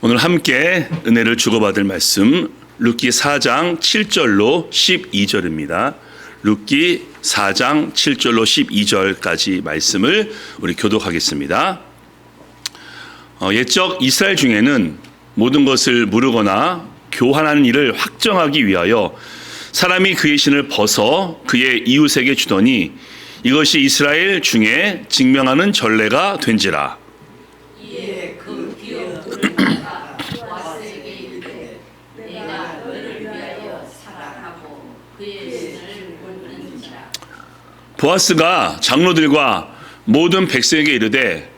오늘 함께 은혜를 주고받을 말씀 룻기 4장 7절로 12절입니다. 룻기 4장 7절로 12절까지 말씀을 우리 교독하겠습니다. 옛적 이스라엘 중에는 모든 것을 무르거나 교환하는 일을 확정하기 위하여 사람이 그의 신을 벗어 그의 이웃에게 주더니 이것이 이스라엘 중에 증명하는 전례가 된지라. 이에 그 기업들을 내가 보아스에게 이르되 내가 너를 위하여 사랑하고 그의 신을 묻는지라. 보아스가 장로들과 모든 백성에게 이르되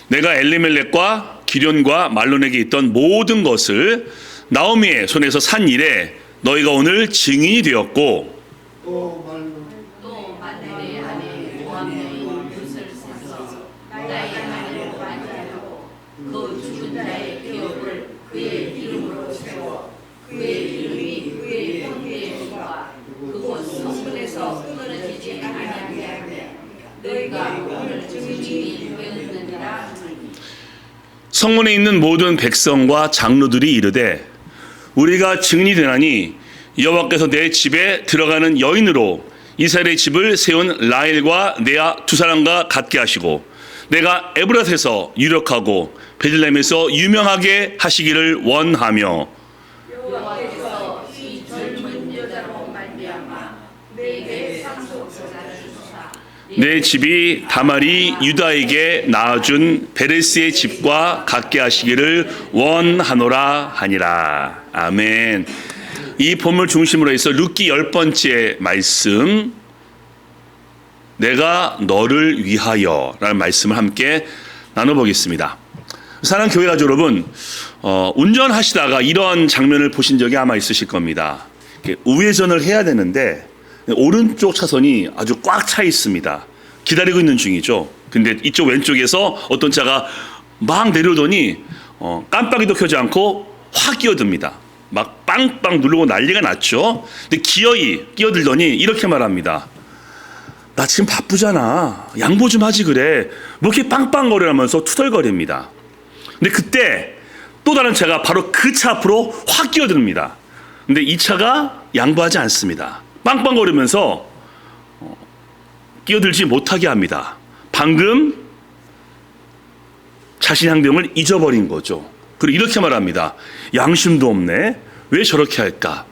내가 엘리멜렉과 기련과 말론에게 있던 모든 것을 나오미의 손에서 산 일에 너희가 오늘 증인이 되었고 또 만일에 안에 모함의 붓을 사서 나의 아내로 맞이하고 그 죽은 자의 기업을 그의 이름으로 세워 그의 이름이 그의 형제의 수와 그곳 성문에서 끊어지지 아니하게 하되 너희가 오늘 증인이 되었느니라. 성문에 있는 모든 백성과 장로들이 이르되 우리가 증인이 되나니 여호와께서 내 집에 들어가는 여인으로 이스라엘의 집을 세운 라헬과 레아 두 사람과 같게 하시고 내가 에브라스에서 유력하고 베들레헴에서 유명하게 하시기를 원하며 여호와께서 이 젊은 여자로 말미암아 내게 상속자를 주사 내 집이 다말이 유다에게 낳아준 베레스의 집과 같게 하시기를 원하노라 하니라. 아멘. 이 본문 중심으로 해서 룻기 10번째 말씀, 내가 너를 위하여 라는 말씀을 함께 나눠보겠습니다. 사랑하는 교회 가족 여러분, 운전하시다가 이런 장면을 보신 적이 아마 있으실 겁니다. 우회전을 해야 되는데 오른쪽 차선이 아주 꽉 차 있습니다. 기다리고 있는 중이죠. 근데 이쪽 왼쪽에서 어떤 차가 막 내려오더니 깜빡이도 켜지 않고 확 끼어듭니다. 막 빵빵 누르고 난리가 났죠. 근데 기어이 끼어들더니 이렇게 말합니다. 나 지금 바쁘잖아. 양보 좀 하지 그래. 뭐 이렇게 빵빵거리면서 투덜거립니다. 근데 그때 또 다른 차가 바로 그 차 앞으로 확 끼어듭니다. 근데 이 차가 양보하지 않습니다. 빵빵거리면서 끼어들지 못하게 합니다. 방금 자신의 행동을 잊어버린 거죠. 그리고 이렇게 말합니다. 양심도 없네. 왜 저렇게 할까?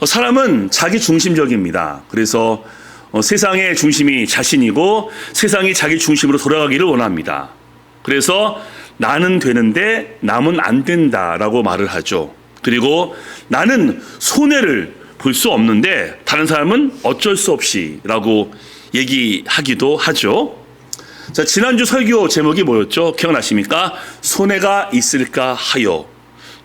사람은 자기 중심적입니다. 그래서 세상의 중심이 자신이고 세상이 자기 중심으로 돌아가기를 원합니다. 그래서 나는 되는데 남은 안 된다라고 말을 하죠. 그리고 나는 손해를 볼 수 없는데 다른 사람은 어쩔 수 없이라고 얘기하기도 하죠. 자, 지난주 설교 제목이 뭐였죠? 기억나십니까? 손해가 있을까 하여.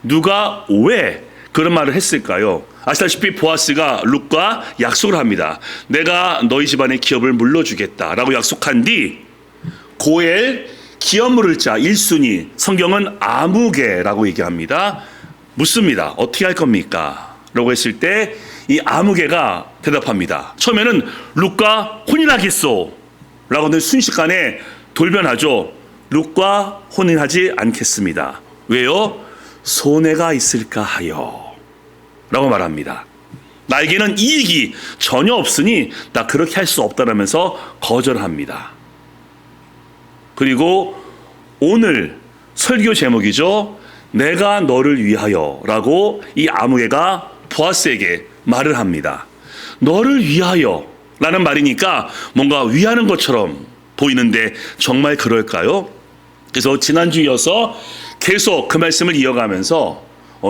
누가 왜 그런 말을 했을까요? 아시다시피 보아스가 룻과 약속을 합니다. 내가 너희 집안의 기업을 물러주겠다 라고 약속한 뒤 고엘 기업 물을 자 1순위, 성경은 아무개라고 얘기합니다. 묻습니다. 어떻게 할 겁니까? 라고 했을 때 이 아무개가 대답합니다. 처음에는 룻과 혼인하겠소 라고는 순식간에 돌변하죠. 룻과 혼인하지 않겠습니다. 왜요? 손해가 있을까 하여 라고 말합니다. 나에게는 이익이 전혀 없으니 나 그렇게 할 수 없다라면서 거절합니다. 그리고 오늘 설교 제목이죠. 내가 너를 위하여 라고 이 아무개가 보아스에게 말을 합니다. 너를 위하여 라는 말이니까 뭔가 위하는 것처럼 보이는데 정말 그럴까요? 그래서 지난주 이어서 계속 그 말씀을 이어가면서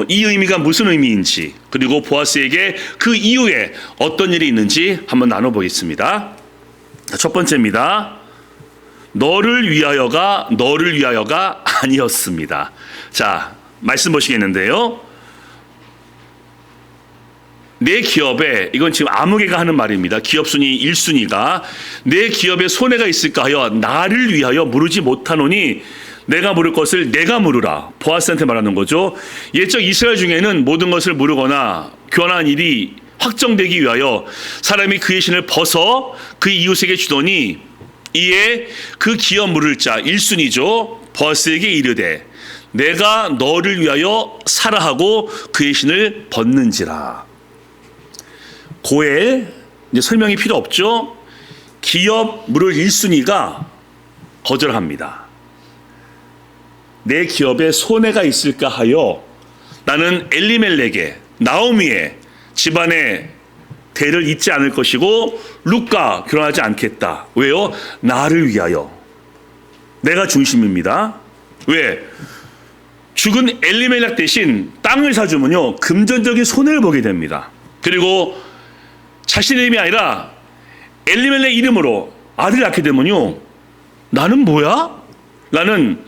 이 의미가 무슨 의미인지 그리고 보아스에게 그 이후에 어떤 일이 있는지 한번 나눠보겠습니다. 첫 번째입니다. 너를 위하여가 아니었습니다. 자, 말씀 보시겠는데요. 내 기업에, 이건 지금 아무개가 하는 말입니다. 기업 순위 1순위가 내 기업에 손해가 있을까 하여 나를 위하여 물으지 못하노니 내가 물을 것을 내가 물으라. 보아스한테 말하는 거죠. 옛적 이스라엘 중에는 모든 것을 물으거나 교환한 일이 확정되기 위하여 사람이 그의 신을 벗어 그 이웃에게 주더니 이에 그 기업 물을 자 1순위죠. 보아스에게 이르되 내가 너를 위하여 사라 하고 그의 신을 벗는지라. 고엘, 이제 설명이 필요 없죠. 기업 무릇 1순위가 거절합니다. 내 기업에 손해가 있을까 하여 나는 엘리멜렉의, 나오미의 집안의 대를 잇지 않을 것이고 룻과 결혼하지 않겠다. 왜요? 나를 위하여. 내가 중심입니다. 왜? 죽은 엘리멜렉 대신 땅을 사주면요, 금전적인 손해를 보게 됩니다. 그리고 자신의 이름이 아니라 엘리멜렉 이름으로 아들을 낳게 되면요, 나는 뭐야? 라는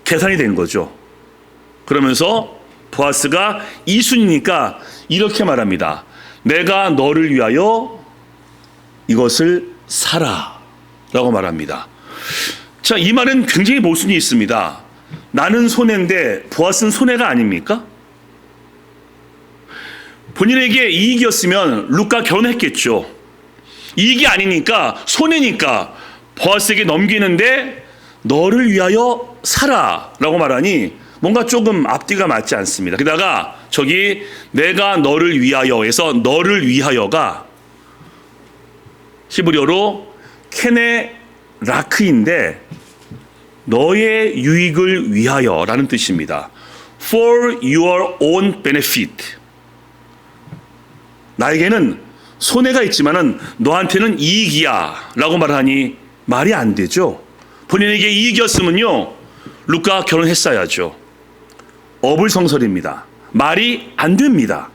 계산이 된 거죠. 그러면서 보아스가 이순이니까 이렇게 말합니다. 내가 너를 위하여 이것을 사라 라고 말합니다. 자, 이 말은 굉장히 모순이 있습니다. 나는 손해인데 보아스는 손해가 아닙니까? 본인에게 이익이었으면 룻과 결혼했겠죠. 이익이 아니니까, 손해니까 보아스에게 넘기는데 너를 위하여 사라 라고 말하니 뭔가 조금 앞뒤가 맞지 않습니다. 게다가 저기 내가 너를 위하여에서 너를 위하여가 히브리어로 케네라크인데 너의 유익을 위하여라는 뜻입니다. For your own benefit. 나에게는 손해가 있지만은 너한테는 이익이야 라고 말하니 말이 안 되죠. 본인에게 이익이었으면요, 룻과 결혼했어야죠. 어불성설입니다. 말이 안 됩니다.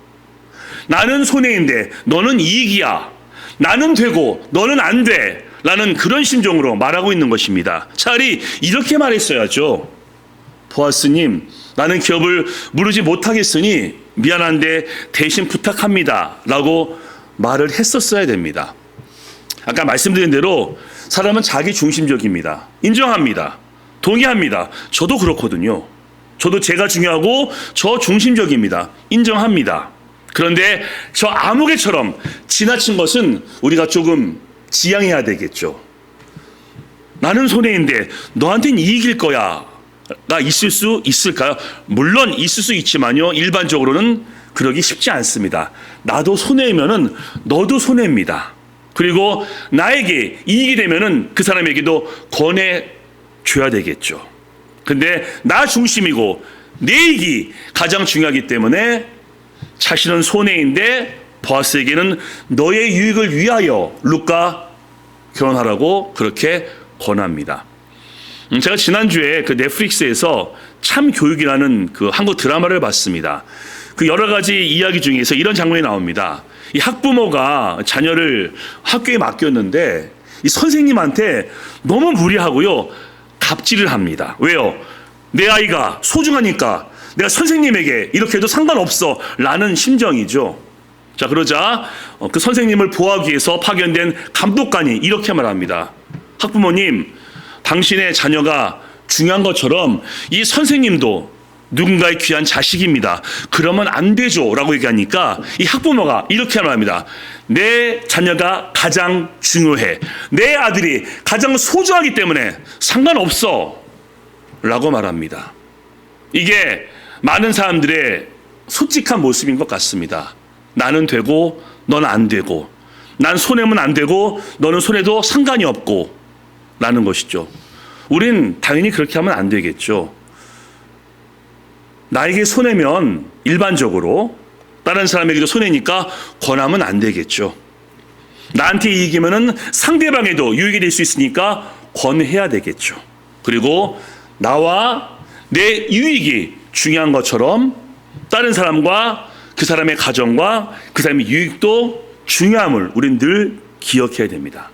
나는 손해인데 너는 이익이야. 나는 되고 너는 안 돼. 라는 그런 심정으로 말하고 있는 것입니다. 차라리 이렇게 말했어야죠. 보아스님, 나는 기업을 무르지 못하겠으니 미안한데 대신 부탁합니다. 라고 말을 했었어야 됩니다. 아까 말씀드린 대로 사람은 자기 중심적입니다. 인정합니다. 동의합니다. 저도 그렇거든요. 저도 제가 중요하고 저 중심적입니다. 인정합니다. 그런데 저 아무개처럼 지나친 것은 우리가 조금 지양해야 되겠죠. 나는 손해인데 너한테는 이익일 거야 가 있을 수 있을까요? 물론 있을 수 있지만요, 일반적으로는 그러기 쉽지 않습니다. 나도 손해이면은 너도 손해입니다. 그리고 나에게 이익이 되면은 그 사람에게도 권해줘야 되겠죠. 근데 나 중심이고 내 이익이 가장 중요하기 때문에 자신은 손해인데 보아스에게는 너의 유익을 위하여 룻과 결혼하라고 그렇게 권합니다. 제가 지난주에 그 넷플릭스에서 참교육이라는 그 한국 드라마를 봤습니다. 그 여러 가지 이야기 중에서 이런 장면이 나옵니다. 이 학부모가 자녀를 학교에 맡겼는데 이 선생님한테 너무 무리하고요, 갑질을 합니다. 왜요? 내 아이가 소중하니까 내가 선생님에게 이렇게 해도 상관없어 라는 심정이죠. 자, 그러자 그 선생님을 보호하기 위해서 파견된 감독관이 이렇게 말합니다. 학부모님, 당신의 자녀가 중요한 것처럼 이 선생님도 누군가의 귀한 자식입니다. 그러면 안 되죠 라고 얘기하니까 이 학부모가 이렇게 말합니다. 내 자녀가 가장 중요해. 내 아들이 가장 소중하기 때문에 상관없어 라고 말합니다. 이게 많은 사람들의 솔직한 모습인 것 같습니다. 나는 되고 너는 안 되고, 난 손해면 안 되고 너는 손해도 상관이 없고 라는 것이죠. 우린 당연히 그렇게 하면 안 되겠죠. 나에게 손해면 일반적으로 다른 사람에게도 손해니까 권하면 안 되겠죠. 나한테 이익이면은 상대방에도 유익이 될 수 있으니까 권해야 되겠죠. 그리고 나와 내 유익이 중요한 것처럼 다른 사람과 그 사람의 가정과 그 사람의 유익도 중요함을 우린 늘 기억해야 됩니다.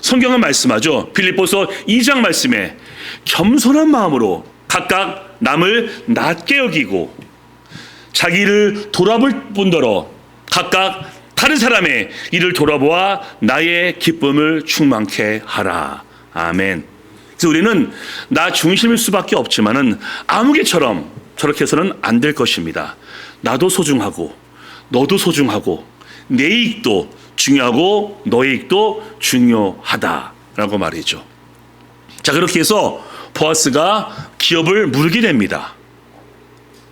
성경은 말씀하죠. 빌립보서 2장 말씀에 겸손한 마음으로 각각 남을 낮게 여기고 자기를 돌아볼 뿐더러 각각 다른 사람의 일을 돌아보아 나의 기쁨을 충만케 하라. 아멘. 그래서 우리는 나 중심일 수밖에 없지만은 아무개처럼 저렇게 해서는 안 될 것입니다. 나도 소중하고 너도 소중하고 내 이익도 중요하고 너의 이익도 중요하다라고 말이죠. 자, 그렇게 해서 보아스가 기업을 무르게 됩니다.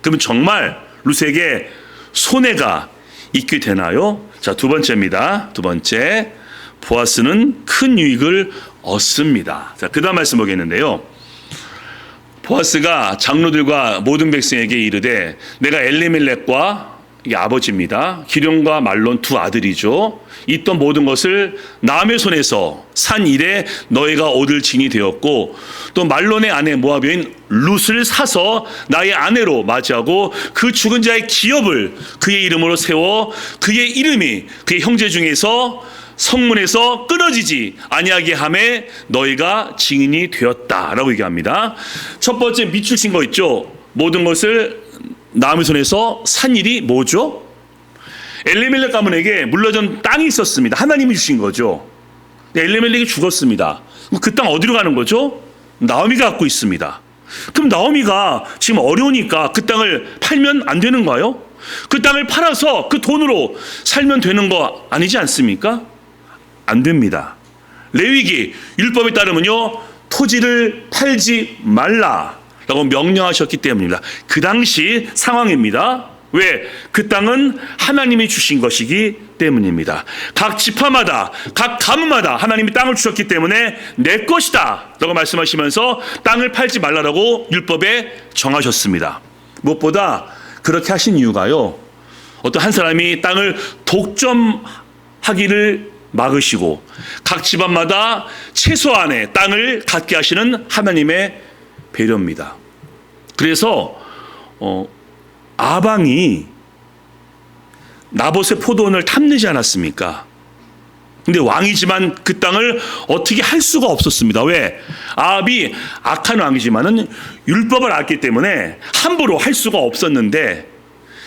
그러면 정말 룻에게 손해가 있게 되나요? 자, 두 번째입니다. 두 번째, 보아스는 큰 유익을 얻습니다. 자, 그 다음 말씀 보겠는데요. 보아스가 장로들과 모든 백성에게 이르되 내가 엘리멜렉과 이게 아버지입니다. 기런과 말론 두 아들이죠. 있던 모든 것을 남의 손에서 산 이래 너희가 얻을 진이 되었고 또 말론의 아내 모압여인 룻을 사서 나의 아내로 맞이하고 그 죽은 자의 기업을 그의 이름으로 세워 그의 이름이 그의 형제 중에서 성문에서 끊어지지 아니하게 함에 너희가 증인이 되었다라고 얘기합니다. 첫 번째 밑줄 친 거 있죠. 모든 것을 남의 손에서 산 일이 뭐죠? 엘리멜렉 가문에게 물려준 땅이 있었습니다. 하나님이 주신 거죠. 엘리멜렉이 죽었습니다. 그 땅 어디로 가는 거죠? 나오미가 갖고 있습니다. 그럼 나오미가 지금 어려우니까 그 땅을 팔면 안 되는가요? 그 땅을 팔아서 그 돈으로 살면 되는 거 아니지 않습니까? 안 됩니다. 레위기 율법에 따르면요, 토지를 팔지 말라라고 명령하셨기 때문입니다. 그 당시 상황입니다. 왜? 그 땅은 하나님이 주신 것이기 때문입니다. 각 지파마다, 각 가문마다 하나님이 땅을 주셨기 때문에 내 것이다 라고 말씀하시면서 땅을 팔지 말라라고 율법에 정하셨습니다. 무엇보다 그렇게 하신 이유가요, 어떤 한 사람이 땅을 독점하기를 막으시고 각 집안마다 최소한의 땅을 갖게 하시는 하나님의 배려입니다. 그래서 아방이 나봇의 포도원을 탐내지 않았습니까? 근데 왕이지만 그 땅을 어떻게 할 수가 없었습니다. 왜? 아합이 악한 왕이지만은 율법을 알기 때문에 함부로 할 수가 없었는데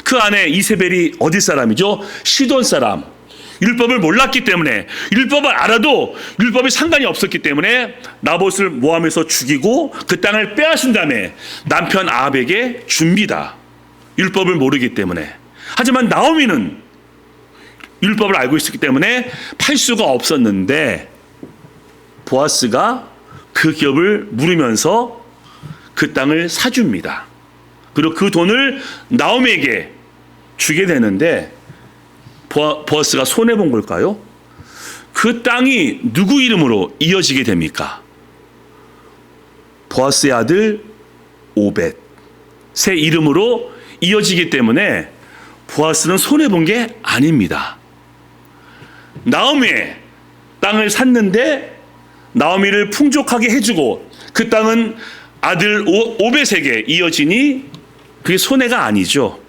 그 안에 이세벨이 어디 사람이죠? 시돈 사람. 율법을 몰랐기 때문에, 율법을 알아도 율법이 상관이 없었기 때문에 나봇을 모함해서 죽이고 그 땅을 빼앗은 다음에 남편 아합에게 줍니다. 율법을 모르기 때문에. 하지만 나오미는 율법을 알고 있었기 때문에 팔 수가 없었는데 보아스가 그 기업을 물으면서 그 땅을 사줍니다. 그리고 그 돈을 나오미에게 주게 되는데 보아스가 손해본 걸까요? 그 땅이 누구 이름으로 이어지게 됩니까? 보아스의 아들 오벳의 이름으로 이어지기 때문에 보아스는 손해본 게 아닙니다. 나오미의 땅을 샀는데 나오미를 풍족하게 해주고 그 땅은 아들 오벳에게 이어지니 그게 손해가 아니죠.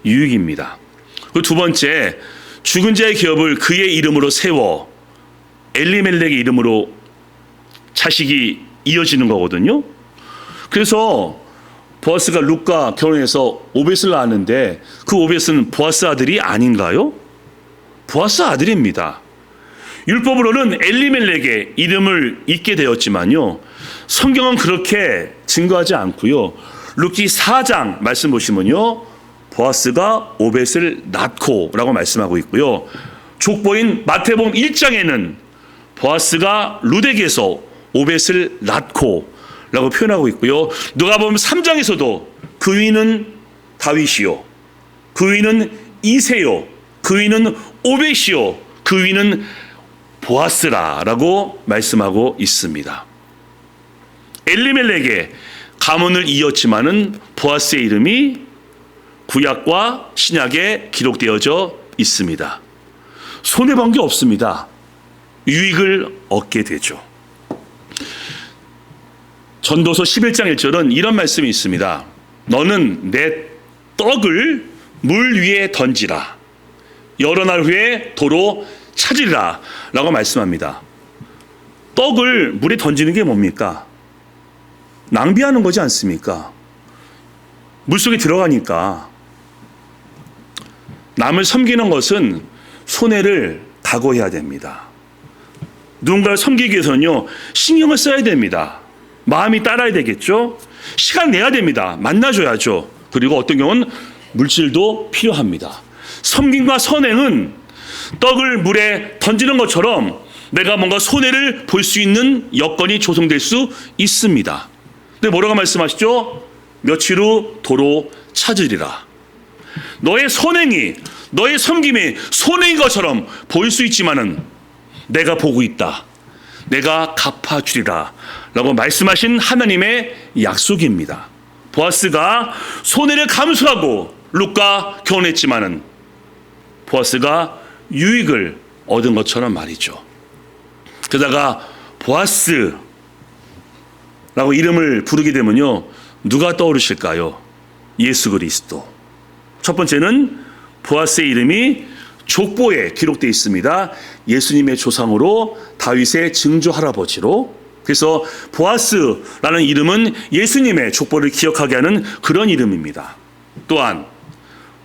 유익입니다. 그리고 두 번째, 죽은 자의 기업을 그의 이름으로 세워 엘리멜렉의 이름으로 자식이 이어지는 거거든요. 그래서 보아스가 룻과 결혼해서 오벳을 낳았는데 그 오벳은 보아스 아들이 아닌가요? 보아스 아들입니다. 율법으로는 엘리멜렉의 이름을 잇게 되었지만요, 성경은 그렇게 증거하지 않고요. 룻기 4장 말씀 보시면요, 보아스가 오벳을 낳고 라고 말씀하고 있고요. 족보인 마태복음 1장에는 보아스가 룻에게서 오벳을 낳고 라고 표현하고 있고요. 누가복음 3장에서도 그 위는 다윗이요, 그 위는 이새요, 그 위는 오벳이요, 그 위는 보아스라라고 말씀하고 있습니다. 엘리멜렉의 가문을 이었지만은 보아스의 이름이 구약과 신약에 기록되어져 있습니다. 손해본 게 없습니다. 유익을 얻게 되죠. 전도서 11장 1절은 이런 말씀이 있습니다. 너는 내 떡을 물 위에 던지라. 여러 날 후에 도로 찾으리라 라고 말씀합니다. 떡을 물에 던지는 게 뭡니까? 낭비하는 거지 않습니까? 물속에 들어가니까. 남을 섬기는 것은 손해를 각오해야 됩니다. 누군가를 섬기기 위해서는요, 신경을 써야 됩니다. 마음이 따라야 되겠죠. 시간 내야 됩니다. 만나줘야죠. 그리고 어떤 경우는 물질도 필요합니다. 섬김과 선행은 떡을 물에 던지는 것처럼 내가 뭔가 손해를 볼 수 있는 여건이 조성될 수 있습니다. 근데 뭐라고 말씀하시죠? 며칠 후 도로 찾으리라. 너의 선행이, 너의 섬김이 손해인 것처럼 보일 수 있지만은 내가 보고 있다. 내가 갚아주리라 라고 말씀하신 하나님의 약속입니다. 보아스가 손해를 감수하고 룻과 결혼했지만은 보아스가 유익을 얻은 것처럼 말이죠. 게다가 보아스라고 이름을 부르게 되면요, 누가 떠오르실까요? 예수 그리스도. 첫 번째는 보아스의 이름이 족보에 기록되어 있습니다. 예수님의 조상으로 다윗의 증조 할아버지로. 그래서 보아스라는 이름은 예수님의 족보를 기억하게 하는 그런 이름입니다. 또한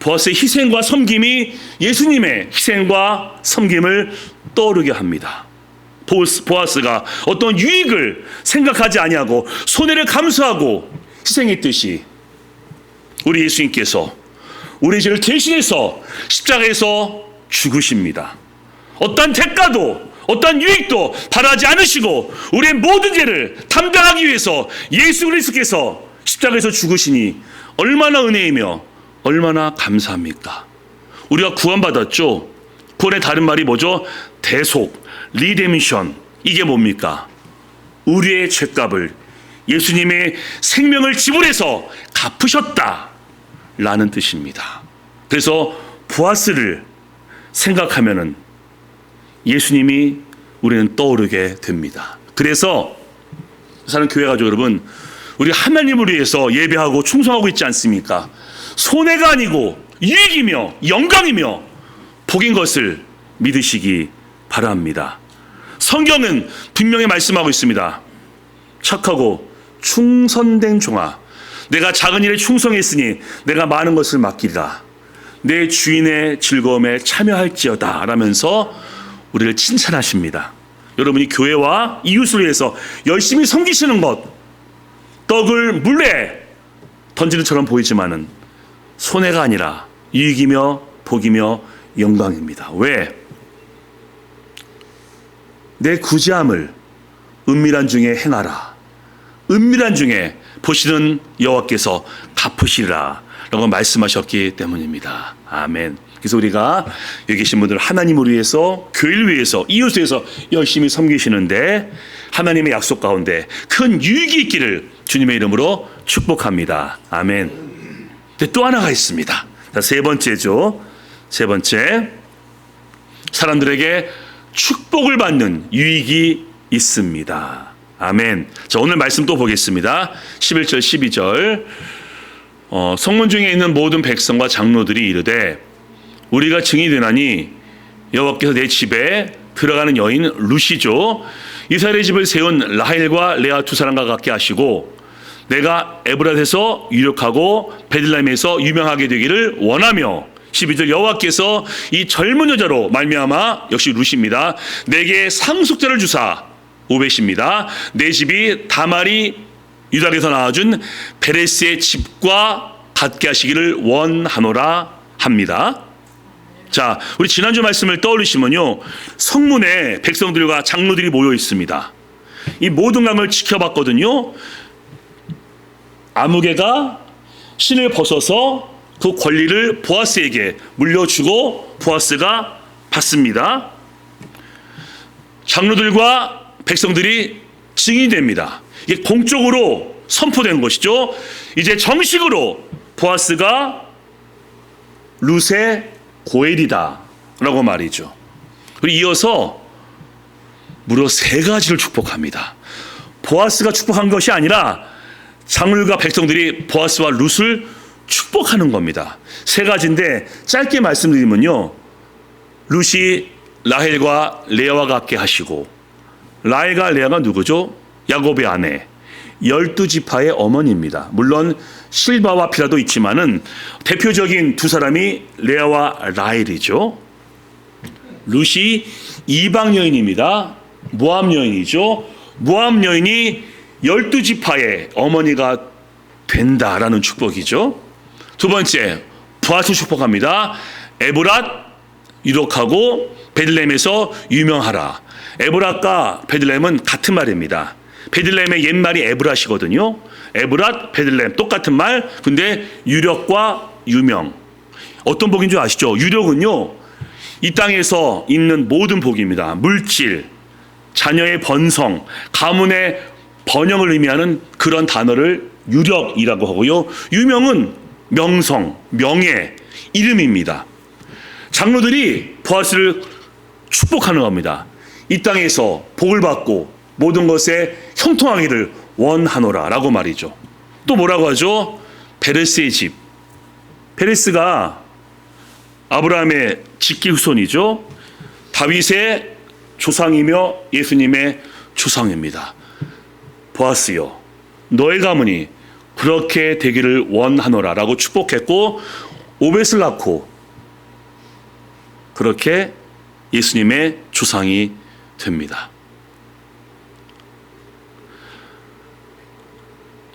보아스의 희생과 섬김이 예수님의 희생과 섬김을 떠오르게 합니다. 보아스가 어떤 유익을 생각하지 아니하고 손해를 감수하고 희생했듯이 우리 예수님께서 우리 죄를 대신해서 십자가에서 죽으십니다. 어떤 대가도 어떤 유익도 바라지 않으시고 우리의 모든 죄를 담당하기 위해서 예수 그리스도께서 십자가에서 죽으시니 얼마나 은혜이며 얼마나 감사합니까? 우리가 구원받았죠. 구원의 다른 말이 뭐죠? 대속, 리데미션. 이게 뭡니까? 우리의 죄값을 예수님의 생명을 지불해서 갚으셨다 라는 뜻입니다. 그래서 보아스를 생각하면은 예수님이 우리는 떠오르게 됩니다. 그래서 사는 교회 가족 여러분, 우리 하나님을 위해서 예배하고 충성하고 있지 않습니까? 손해가 아니고 유익이며 영광이며 복인 것을 믿으시기 바랍니다. 성경은 분명히 말씀하고 있습니다. 착하고 충성된 종아, 내가 작은 일에 충성했으니 내가 많은 것을 맡기리라. 내 주인의 즐거움에 참여할지어다 라면서 우리를 칭찬하십니다. 여러분이 교회와 이웃을 위해서 열심히 섬기시는 것, 떡을 물에 던지는 처럼 보이지만은 손해가 아니라 유익이며 복이며 영광입니다. 왜? 내 구제함을 은밀한 중에 행하라. 은밀한 중에 보시는 여호와께서 갚으시리라 라고 말씀하셨기 때문입니다. 아멘. 그래서 우리가 여기 계신 분들 하나님을 위해서, 교회를 위해서, 이웃을 위해서 열심히 섬기시는데 하나님의 약속 가운데 큰 유익이 있기를 주님의 이름으로 축복합니다. 아멘. 근데 또 하나가 있습니다. 자, 세 번째죠. 세 번째, 사람들에게 축복을 받는 유익이 있습니다. 아멘. 자, 오늘 말씀 또 보겠습니다. 11절 12절. 성문 중에 있는 모든 백성과 장로들이 이르되 우리가 증인이 되나니 여호와께서 내 집에 들어가는 여인 룻이죠. 이스라엘의 집을 세운 라헬과 레아 두 사람과 같게 하시고 내가 에브랏에서 유력하고 베들레헴에서 유명하게 되기를 원하며 12절 여호와께서 이 젊은 여자로 말미암아 역시 룻입니다. 내게 상속자를 주사 5배십니다. 내 집이 다말이 유다에서 낳아준 베레스의 집과 같게 하시기를 원하노라 합니다. 자, 우리 지난주 말씀을 떠올리시면요, 성문에 백성들과 장로들이 모여 있습니다. 이 모든 강을 지켜봤거든요. 아무개가 신을 벗어서 그 권리를 보아스에게 물려주고 보아스가 받습니다. 장로들과 백성들이 증인이 됩니다. 이게 공적으로 선포된 것이죠. 이제 정식으로 보아스가 룻의 고엘이다 라고 말이죠. 그리고 이어서 무려 세 가지를 축복합니다. 보아스가 축복한 것이 아니라 장로들과 백성들이 보아스와 룻을 축복하는 겁니다. 세 가지인데 짧게 말씀드리면요, 룻이 라헬과 레아와 같게 하시고, 라헬과 레아가 누구죠? 야곱의 아내, 12지파의 어머니입니다. 물론 실바와 비라도 있지만은 대표적인 두 사람이 레아와 라헬이죠. 룻이 이방 여인입니다. 모압 여인이죠. 모압 여인이 12지파의 어머니가 된다라는 축복이죠. 두 번째, 보아스 축복합니다. 에브랏 유력하고 베들레헴에서 유명하라. 에브랏과 베들레헴은 같은 말입니다. 베들레헴의 옛말이 에브랏이거든요. 에브랏, 베들레헴 똑같은 말. 근데 유력과 유명. 어떤 복인 줄 아시죠? 유력은요, 이 땅에서 있는 모든 복입니다. 물질, 자녀의 번성, 가문의 번영을 의미하는 그런 단어를 유력이라고 하고요. 유명은 명성, 명예, 이름입니다. 장로들이 보아스를 축복하는 겁니다. 이 땅에서 복을 받고 모든 것에 형통하기를 원하노라 라고 말이죠. 또 뭐라고 하죠? 베레스의 집. 베레스가 아브라함의 직계 후손이죠. 다윗의 조상이며 예수님의 조상입니다. 보아스여, 너의 가문이 그렇게 되기를 원하노라 라고 축복했고, 오벳을 낳고 그렇게 예수님의 조상이 됩니다.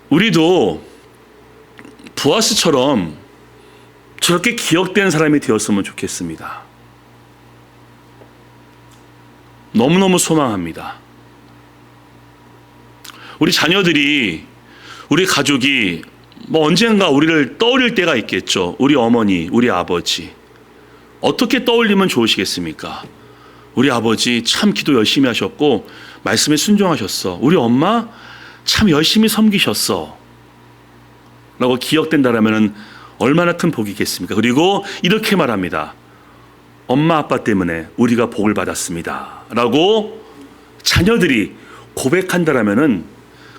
우리도 보아스처럼 저렇게 기억되는 사람이 되었으면 좋겠습니다. 너무너무 소망합니다. 우리 자녀들이, 우리 가족이 언젠가 우리를 떠올릴 때가 있겠죠. 우리 어머니, 우리 아버지. 어떻게 떠올리면 좋으시겠습니까? 우리 아버지 참 기도 열심히 하셨고 말씀에 순종하셨어. 우리 엄마 참 열심히 섬기셨어. 라고 기억된다라면 얼마나 큰 복이겠습니까? 그리고 이렇게 말합니다. 엄마 아빠 때문에 우리가 복을 받았습니다. 라고 자녀들이 고백한다라면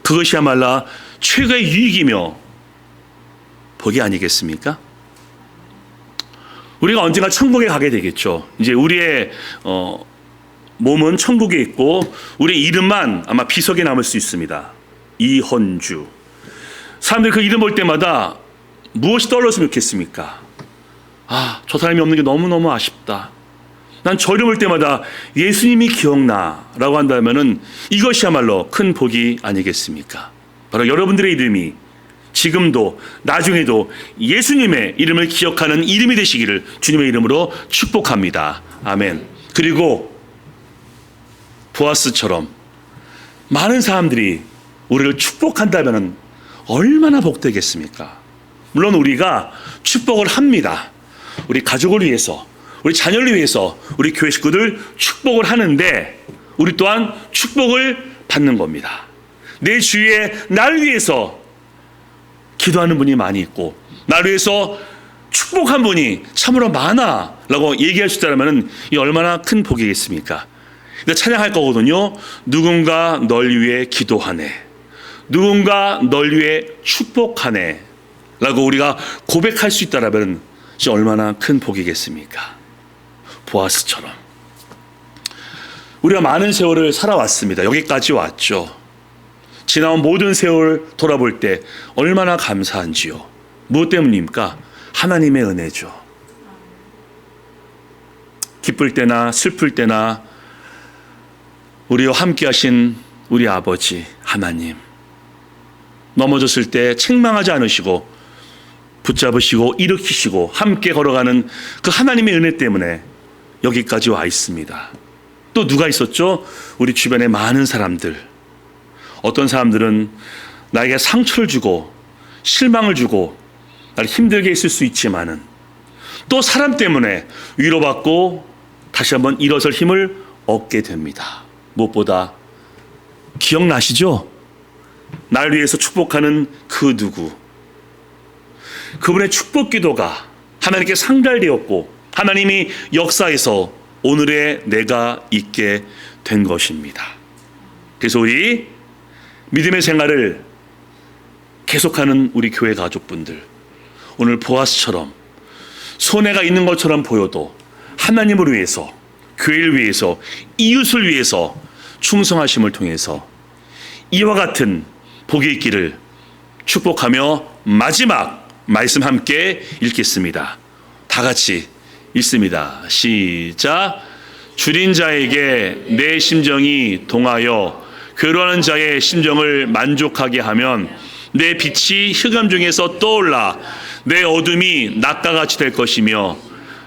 그것이야말로 최고의 유익이며 복이 아니겠습니까? 우리가 언젠가 천국에 가게 되겠죠. 이제 우리의 몸은 천국에 있고 우리의 이름만 아마 비석에 남을 수 있습니다. 이헌주. 사람들이 그 이름 볼 때마다 무엇이 떠올랐으면 좋겠습니까? 아, 저 사람이 없는 게 너무너무 아쉽다. 난 저 이름 볼 때마다 예수님이 기억나 라고 한다면 이것이야말로 큰 복이 아니겠습니까? 바로 여러분들의 이름이 지금도 나중에도 예수님의 이름을 기억하는 이름이 되시기를 주님의 이름으로 축복합니다. 아멘. 그리고 보아스처럼 많은 사람들이 우리를 축복한다면 얼마나 복되겠습니까? 물론 우리가 축복을 합니다. 우리 가족을 위해서, 우리 자녀를 위해서, 우리 교회 식구들 축복을 하는데 우리 또한 축복을 받는 겁니다. 내 주위에 나를 위해서 기도하는 분이 많이 있고 나를 위해서 축복한 분이 참으로 많아 라고 얘기할 수 있다면 이 얼마나 큰 복이겠습니까? 찬양할 거거든요. 누군가 널 위해 기도하네, 누군가 널 위해 축복하네 라고 우리가 고백할 수 있다면 얼마나 큰 복이겠습니까? 보아스처럼 우리가 많은 세월을 살아왔습니다. 여기까지 왔죠. 지나온 모든 세월 돌아볼 때 얼마나 감사한지요. 무엇 때문입니까? 하나님의 은혜죠. 기쁠 때나 슬플 때나 우리와 함께 하신 우리 아버지 하나님, 넘어졌을 때 책망하지 않으시고 붙잡으시고 일으키시고 함께 걸어가는 그 하나님의 은혜 때문에 여기까지 와 있습니다. 또 누가 있었죠? 우리 주변에 많은 사람들. 어떤 사람들은 나에게 상처를 주고 실망을 주고 나를 힘들게 했을 수 있지만은 또 사람 때문에 위로받고 다시 한번 일어설 힘을 얻게 됩니다. 무엇보다 기억나시죠? 날 위해서 축복하는 그 누구. 그분의 축복 기도가 하나님께 상달되었고 하나님이 역사에서 오늘의 내가 있게 된 것입니다. 그래서 우리 믿음의 생활을 계속하는 우리 교회 가족분들, 오늘 보아스처럼 손해가 있는 것처럼 보여도 하나님을 위해서, 교회를 위해서, 이웃을 위해서 충성하심을 통해서 이와 같은 복이 있기를 축복하며 마지막 말씀 함께 읽겠습니다. 다 같이 읽습니다. 시작. 줄인 자에게 내 심정이 동하여 괴로워하는 자의 심정을 만족하게 하면 내 빛이 흑암 중에서 떠올라 내 어둠이 낮과 같이 될 것이며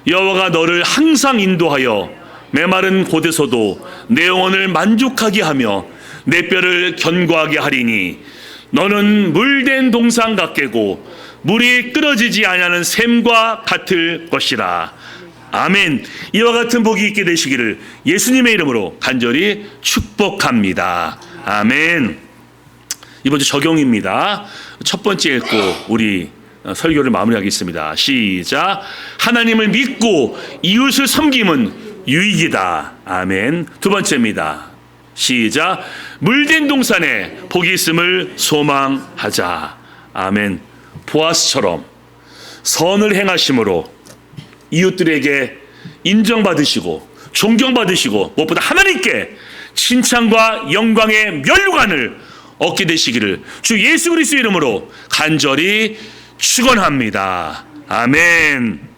여호와가 너를 항상 인도하여 메마른 곳에서도 내 영혼을 만족하게 하며 내 뼈를 견고하게 하리니 너는 물된 동상 같게고 물이 끊어지지 아니하는 샘과 같을 것이라. 아멘. 이와 같은 복이 있게 되시기를 예수님의 이름으로 간절히 축복합니다. 아멘. 이번 주 적용입니다. 첫 번째 읽고 우리 설교를 마무리하겠습니다. 시작. 하나님을 믿고 이웃을 섬김은 유익이다. 아멘. 두 번째입니다. 시작. 물된 동산에 복이 있음을 소망하자. 아멘. 보아스처럼 선을 행하심으로 이웃들에게 인정받으시고 존경받으시고 무엇보다 하나님께 칭찬과 영광의 면류관을 얻게 되시기를 주 예수 그리스도의 이름으로 간절히 축원합니다. 아멘.